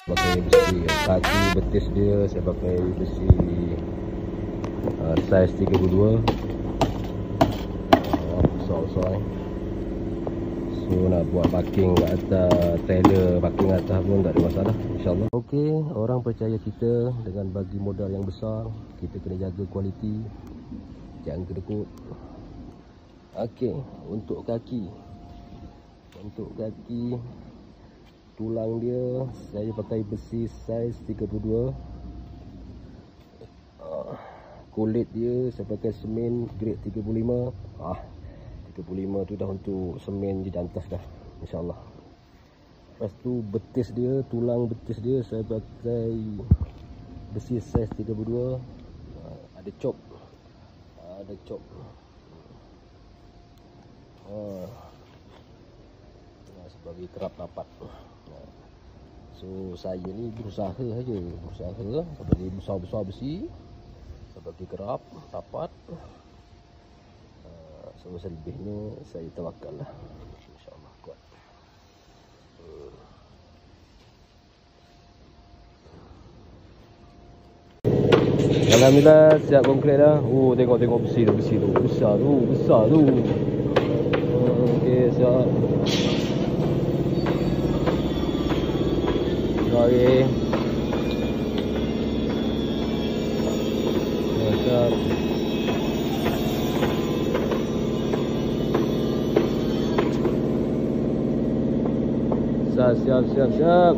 Pakai besi kaki betis dia saya pakai besi saiz 32. Besar-besar. So nak buat parking kat atas trailer, parking atas pun tak ada masalah, insyaAllah. Okey, orang percaya kita dengan bagi modal yang besar. Kita kena jaga kualiti, jangan kedekut. Okey, untuk kaki tulang dia saya pakai besi saiz 32. Kulit dia saya pakai semen grade 35. 35 tu dah untuk semen di atas dah, insyaAllah. Lepas tu betis dia, tulang betis dia saya pakai besi saiz 32. Ada chop. Sebagai kerap rapat. So saya ni berusaha sebagai besar-besar besi, sebagai kerap rapat. So selebihnya saya tawakal lah, insyaAllah kuat. Alhamdulillah siap konkret dah. Tengok besi tu besar tu. Okey, siap. Okey. Siap. Siap.